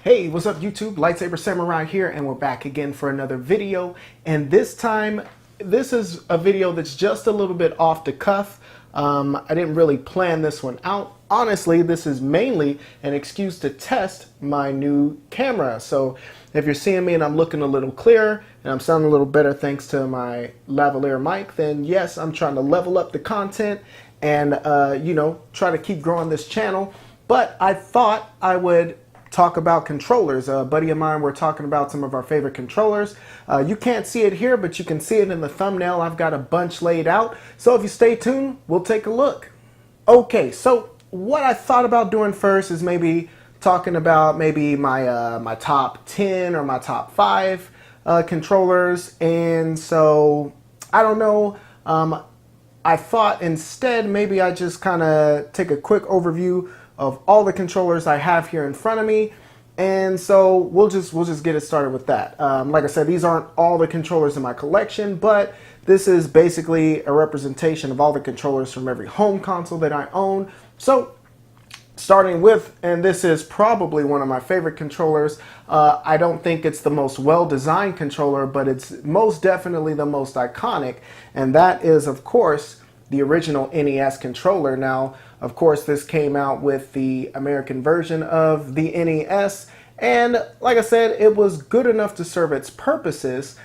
Hey, what's up YouTube? Lightsaber Samurai here, and we're back again for another video. And this time, this is a video that's just a little bit off the cuff. I didn't really plan this one out. Honestly, this is mainly an excuse to test my new camera. So if you're seeing me and I'm looking a little clearer and I'm sounding a little better thanks to my lavalier mic, then yes, I'm trying to level up the content and try to keep growing this channel. But I thought I would talk about controllers. A buddy of mine, we're talking about some of our favorite controllers. You can't see it here, but you can see it in the thumbnail. I've got a bunch laid out. So if you stay tuned, we'll take a look. Okay, so what I thought about doing first is maybe talking about maybe my top 10 or my top 5 controllers. And so, I don't know. I thought instead maybe I just kind of take a quick overview of all the controllers I have here in front of me, and so we'll just get it started with that. Like I said, these aren't all the controllers in my collection, but this is basically a representation of all the controllers from every home console that I own. So starting with, and this is probably one of my favorite controllers. I don't think it's the most well-designed controller, but it's most definitely the most iconic, and that is, of course, the original NES controller. Now, of course, this came out with the American version of the NES, and like I said, it was good enough to serve its purposes.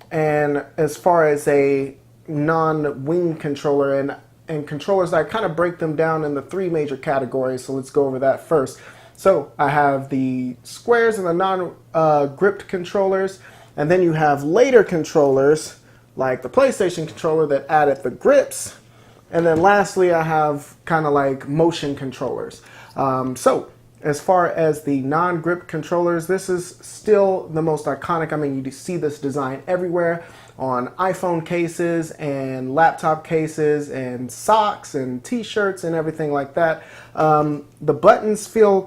And as far as a non-wing controller and controllers, I kind of break them down into 3 major categories, so let's go over that first. So I have the squares and the non-gripped controllers, and then you have later controllers like the PlayStation controller that added the grips. And then lastly, I have kind of like motion controllers. So as far as the non-grip controllers, this is still the most iconic. I mean, you see this design everywhere on iPhone cases and laptop cases and socks and t-shirts and everything like that. The buttons feel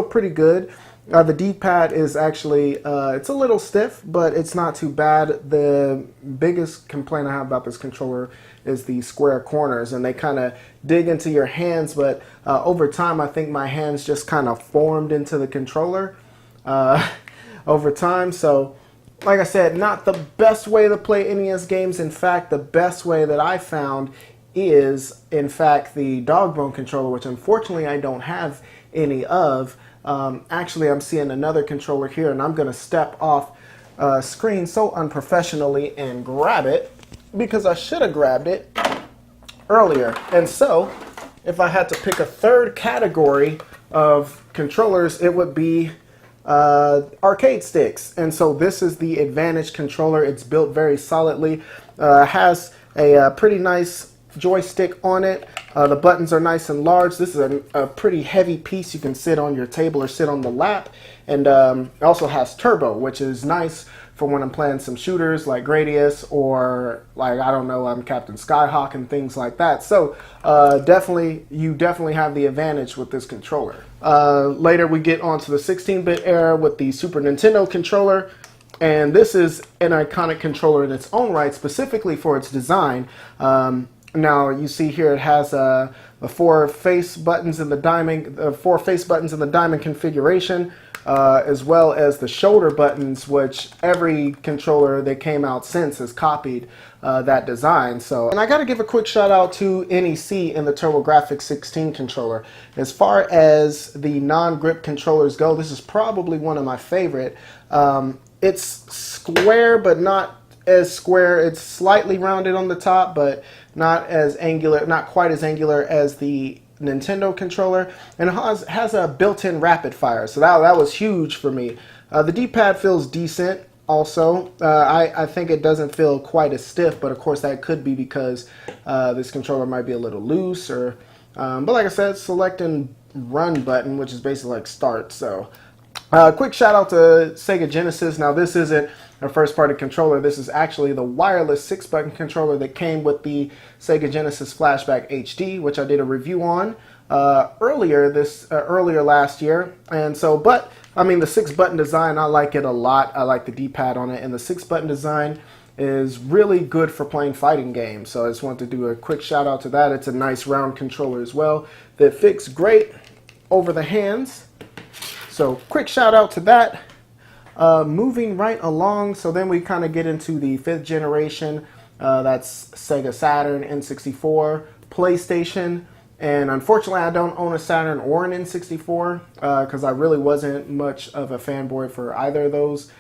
pretty good. The D-pad is actually, it's a little stiff, but it's not too bad. The biggest complaint I have about this controller is the square corners, and they kind of dig into your hands, but over time I think my hands just kind of formed into the controller over time. So like I said, not the best way to play NES games. In fact, the best way that I found is, in fact, the dog bone controller, which unfortunately I don't have any of. Actually, I'm seeing another controller here, and I'm going to step off screen so unprofessionally and grab it, because I should have grabbed it earlier. And so, if I had to pick a third category of controllers, it would be arcade sticks. And so this is the Advantage controller. It's built very solidly, has a pretty nice joystick on it. The buttons are nice and large. This is a pretty heavy piece. You can sit on your table or sit on the lap. And it also has turbo, which is nice for when I'm playing some shooters like Gradius or like, I don't know, Captain Skyhawk and things like that. So you definitely have the advantage with this controller. Later we get onto the 16-bit era with the Super Nintendo controller. And this is an iconic controller in its own right, specifically for its design. Now you see here it has the 4 face buttons in the diamond configuration, as well as the shoulder buttons, which every controller that came out since has copied that design. So, and I got to give a quick shout out to NEC and the TurboGrafx 16 controller. As far as the non-grip controllers go, this is probably one of my favorite. It's square, but not as square. It's slightly rounded on the top, but not as angular, not quite as angular as the Nintendo controller, and it has a built-in rapid fire, so that was huge for me. The D-pad feels decent also. I think it doesn't feel quite as stiff, but of course that could be because this controller might be a little loose, or but like I said, select and run button, which is basically like start. So quick shout out to Sega Genesis. Now this isn't a first-party controller. This is actually the wireless 6-button controller that came with the Sega Genesis Flashback HD, which I did a review on earlier last year. And so, but I mean, the 6-button design, I like it a lot. I like the D-pad on it, and the 6-button design is really good for playing fighting games. So I just wanted to do a quick shout out to that. It's a nice round controller as well that fits great over the hands. So quick shout out to that. Moving right along, so then we kind of get into the 5th generation. That's Sega Saturn, N64, PlayStation, and unfortunately I don't own a Saturn or an N64 because I really wasn't much of a fanboy for either of those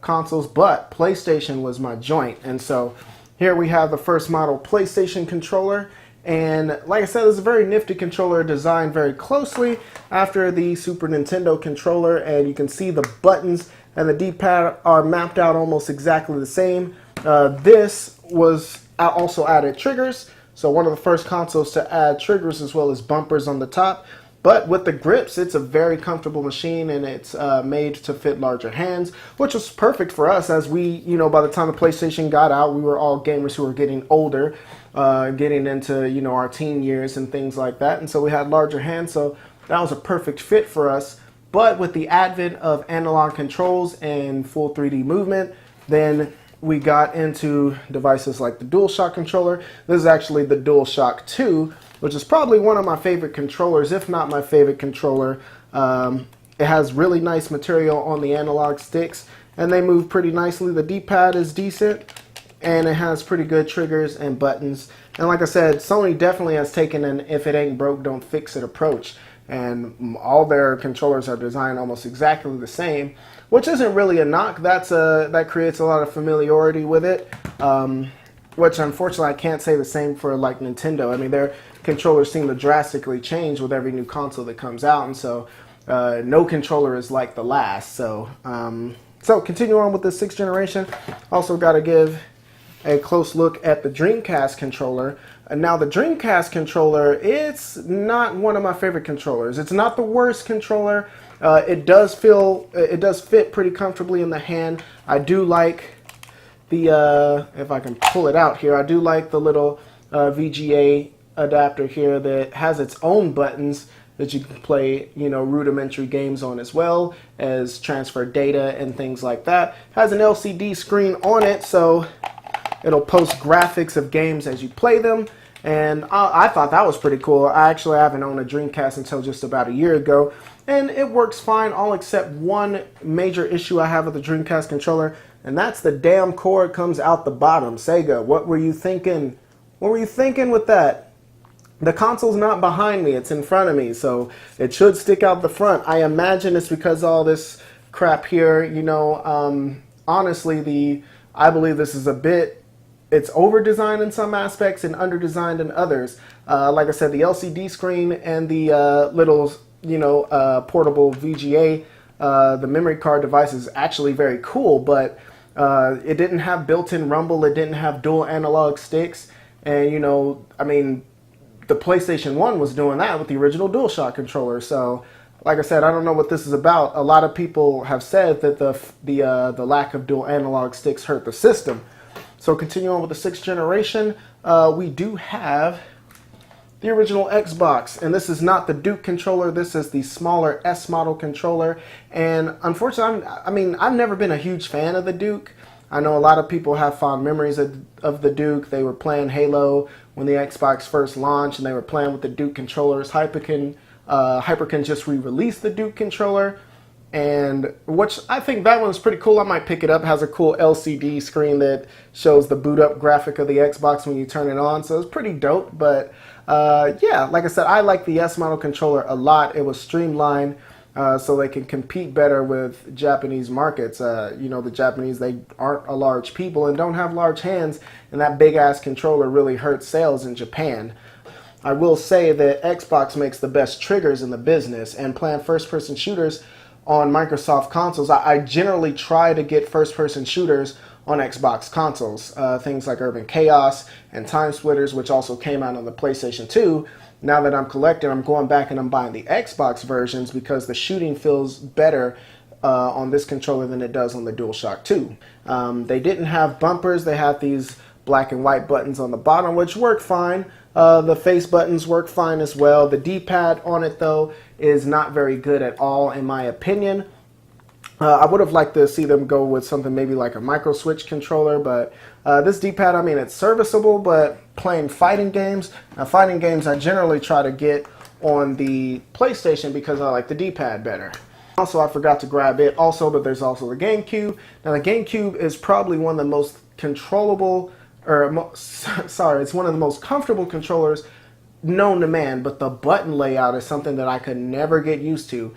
consoles, but PlayStation was my joint. And so here we have the first model PlayStation controller. And like I said, it's a very nifty controller designed very closely after the Super Nintendo controller. And you can see the buttons and the D-pad are mapped out almost exactly the same. This was also added triggers. So one of the first consoles to add triggers as well as bumpers on the top. But with the grips, it's a very comfortable machine, and it's made to fit larger hands, which was perfect for us as we, by the time the PlayStation got out, we were all gamers who were getting older, getting into, our teen years and things like that. And so we had larger hands, so that was a perfect fit for us. But with the advent of analog controls and full 3D movement, then we got into devices like the DualShock controller. This is actually the DualShock 2, which is probably one of my favorite controllers, if not my favorite controller. It has really nice material on the analog sticks, and they move pretty nicely. The D-pad is decent, and it has pretty good triggers and buttons. And like I said, Sony definitely has taken an if it ain't broke, don't fix it approach. And all their controllers are designed almost exactly the same, which isn't really a knock. That creates a lot of familiarity with it, which unfortunately I can't say the same for like Nintendo. I mean, their controllers seem to drastically change with every new console that comes out, and so no controller is like the last. So continue on with the 6th generation. Also got to give a close look at the Dreamcast controller. Now the Dreamcast controller, it's not one of my favorite controllers. It's not the worst controller. It does fit pretty comfortably in the hand. I do like the, if I can pull it out here, I do like the little VGA adapter here that has its own buttons that you can play, rudimentary games on, as well as transfer data and things like that. Has an LCD screen on it, so it'll post graphics of games as you play them, and I thought that was pretty cool. I actually haven't owned a Dreamcast until just about a year ago, and it works fine, all except one major issue I have with the Dreamcast controller, and that's the damn cord comes out the bottom. Sega, what were you thinking? What were you thinking with that? The console's not behind me, it's in front of me, so it should stick out the front. I imagine it's because all this crap here, honestly, I believe this is it's over-designed in some aspects and under-designed in others. Like I said, the LCD screen and the little, portable VGA, the memory card device is actually very cool, but it didn't have built-in rumble, it didn't have dual analog sticks, and, the PlayStation 1 was doing that with the original DualShock controller. So, like I said, I don't know what this is about. A lot of people have said that the lack of dual analog sticks hurt the system. So continue on with the 6th generation, we do have the original Xbox, and this is not the Duke controller, this is the smaller S model controller, and unfortunately, I've never been a huge fan of the Duke. I know a lot of people have fond memories of the Duke. They were playing Halo when the Xbox first launched, and they were playing with the Duke controllers. Hyperkin just re-released the Duke controller, and which I think that one's pretty cool. I might pick it up. It has a cool LCD screen that shows the boot up graphic of the Xbox when you turn it on, so it's pretty dope. But yeah, like I said, I like the S model controller a lot. It was streamlined so they can compete better with Japanese markets. The Japanese, they aren't a large people and don't have large hands, and that big ass controller really hurts sales in Japan. I will say that Xbox makes the best triggers in the business, and playing first-person shooters on Microsoft consoles, I generally try to get first-person shooters on Xbox consoles. Things like Urban Chaos and Time Splitters, which also came out on the PlayStation 2. Now that I'm collecting, I'm going back and I'm buying the Xbox versions because the shooting feels better on this controller than it does on the DualShock 2. They didn't have bumpers. They had these black and white buttons on the bottom, which work fine. The face buttons work fine as well. The D-pad on it, though, is not very good at all, in my opinion. I would have liked to see them go with something maybe like a micro switch controller, but this D-pad, it's serviceable, but playing fighting games, I generally try to get on the PlayStation because I like the D-pad better. Also, I forgot to grab it also, but there's also the GameCube. Now, the GameCube is probably one of the most controllable, sorry, it's one of the most comfortable controllers known to man, but the button layout is something that I could never get used to.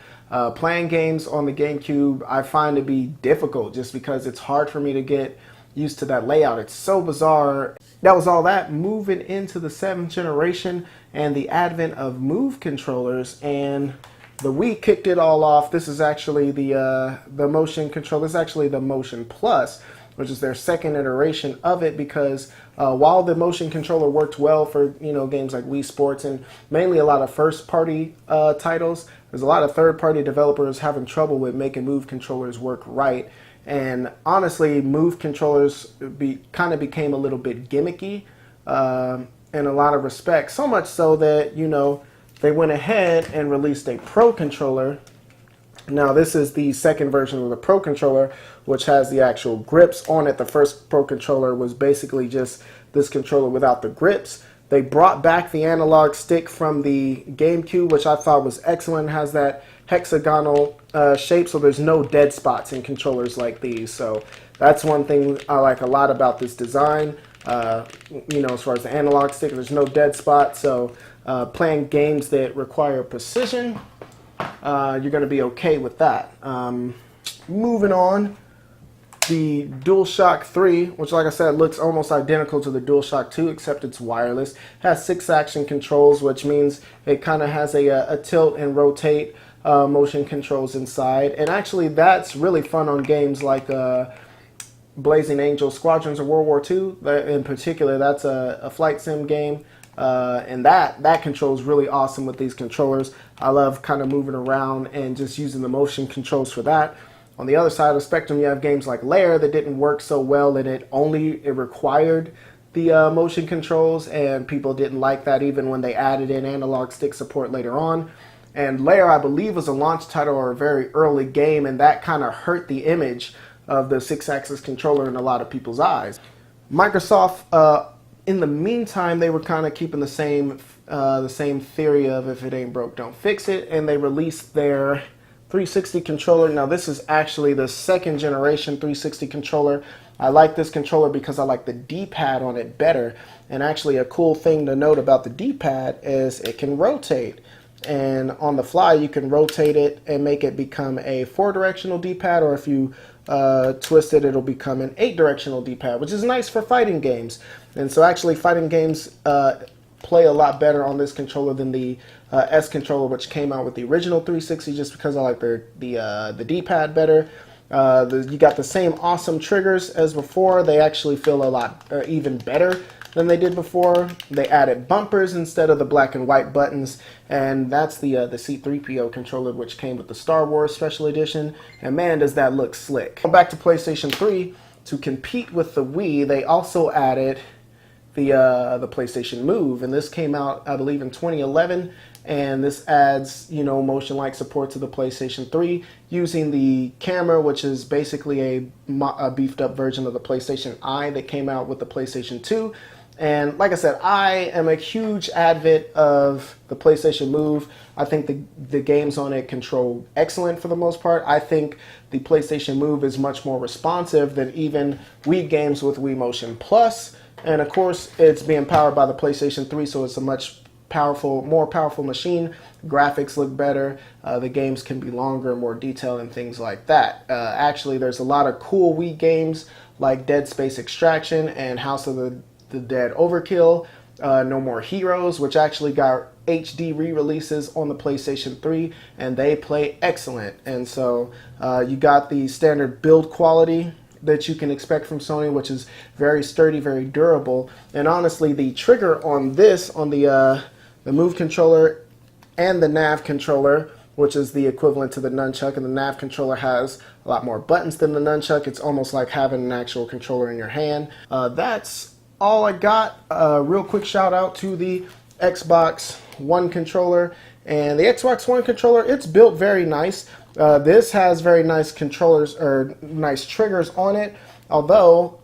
Playing games on the GameCube, I find to be difficult just because it's hard for me to get used to that layout. It's so bizarre. That was all that. Moving into the 7th generation and the advent of Move controllers, and the Wii kicked it all off. This is actually the motion controller. This is actually the Motion Plus, which is their second iteration of it, because while the motion controller worked well for games like Wii Sports and mainly a lot of first-party titles, there's a lot of third-party developers having trouble with making Move controllers work right. And honestly, Move controllers kind of became a little bit gimmicky in a lot of respects, so much so that they went ahead and released a Pro controller. Now, this is the second version of the Pro controller, which has the actual grips on it. The first Pro controller was basically just this controller without the grips. They brought back the analog stick from the GameCube, which I thought was excellent. It has that hexagonal shape, so there's no dead spots in controllers like these. So that's one thing I like a lot about this design. As far as the analog stick, there's no dead spots. So playing games that require precision, you're going to be okay with that. Moving on, the DualShock 3, which like I said looks almost identical to the DualShock 2 except it's wireless, has 6 action controls, which means it kind of has a tilt and rotate motion controls inside. And actually that's really fun on games like Blazing Angel Squadrons of World War II. In particular, that's a flight sim game. And that controls really awesome with these controllers. I love kind of moving around and just using the motion controls for that. On the other side of the spectrum, you have games like Lair that didn't work so well, and it required the motion controls, and people didn't like that even when they added in analog stick support later on. And Lair, I believe, was a launch title or a very early game, and that kind of hurt the image of the 6-axis controller in a lot of people's eyes. Microsoft, in the meantime, they were kind of keeping the same theory of if it ain't broke, don't fix it, and they released their 360 controller. Now, this is actually the 2nd generation 360 controller. I like this controller because I like the D-pad on it better. And actually, a cool thing to note about the D-pad is it can rotate. And on the fly, you can rotate it and make it become a 4-directional D-pad, or if you twist it, it'll become an 8-directional D-pad, which is nice for fighting games. And so actually, fighting games play a lot better on this controller than the S controller, which came out with the original 360, just because I like the D-pad better. You got the same awesome triggers as before. They actually feel a lot even better than they did before. They added bumpers instead of the black and white buttons, and that's the C3PO controller, which came with the Star Wars Special Edition, and man, does that look slick. Back to PlayStation 3, to compete with the Wii, they also added the PlayStation Move, and this came out, I believe, in 2011, and this adds, motion-like support to the PlayStation 3 using the camera, which is basically a beefed-up version of the PlayStation Eye that came out with the PlayStation 2. And like I said, I am a huge advocate of the PlayStation Move. I think the games on it control excellent for the most part. I think the PlayStation Move is much more responsive than even Wii games with Wii Motion Plus. And of course, it's being powered by the PlayStation 3, so it's a much more powerful machine. Graphics look better. The games can be longer, more detailed, and things like that. Actually, there's a lot of cool Wii games like Dead Space Extraction and House of the Dead Overkill. No More Heroes, which actually got HD re-releases on the PlayStation 3, and they play excellent. And so you got the standard build quality that you can expect from Sony, which is very sturdy, very durable. And honestly, the trigger on this, on the Move controller and the Nav controller, which is the equivalent to the nunchuck, and the Nav controller has a lot more buttons than the nunchuck. It's almost like having an actual controller in your hand. That's all I got. Real quick shout out to the Xbox One controller. And the Xbox One controller, it's built very nice. This has very nice controllers, or nice triggers on it. Although,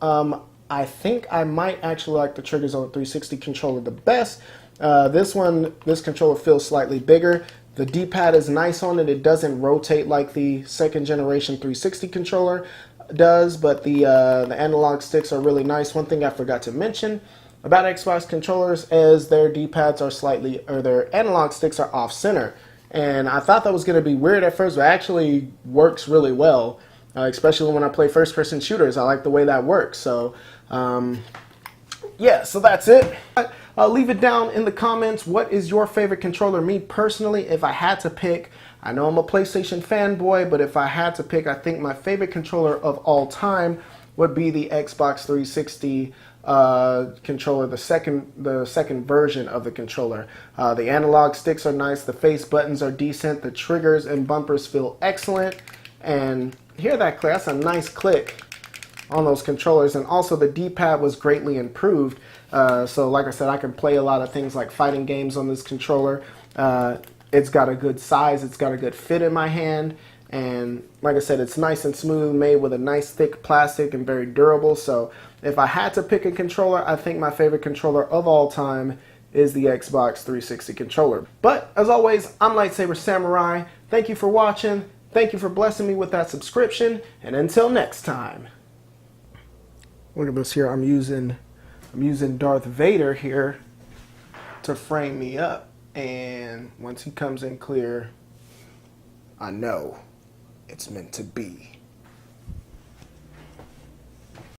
I think I might actually like the triggers on the 360 controller the best. This controller feels slightly bigger. The D-pad is nice on it. It doesn't rotate like the second generation 360 controller does, but the analog sticks are really nice. One thing I forgot to mention about Xbox controllers is their D-pads are their analog sticks are off-center. And I thought that was going to be weird at first, but it actually works really well, especially when I play first-person shooters. I like the way that works. So, yeah, so that's it. Leave it down in the comments. What is your favorite controller? Me personally, if I had to pick, I know I'm a PlayStation fanboy, but if I had to pick, I think my favorite controller of all time would be the Xbox 360 controller, the second version of the controller. The analog sticks are nice, the face buttons are decent, the triggers and bumpers feel excellent, and hear that click? That's a nice click on those controllers. And also the D-pad was greatly improved. So like I said, I can play a lot of things like fighting games on this controller. It's got a good size, it's got a good fit in my hand, and like I said, it's nice and smooth, made with a nice thick plastic and very durable. So if I had to pick a controller, I think my favorite controller of all time is the Xbox 360 controller. But as always, I'm Lightsaber Samurai. Thank you for watching. Thank you for blessing me with that subscription, and until next time. Look at this here. I'm using Darth Vader here to frame me up, and once he comes in clear, I know it's meant to be.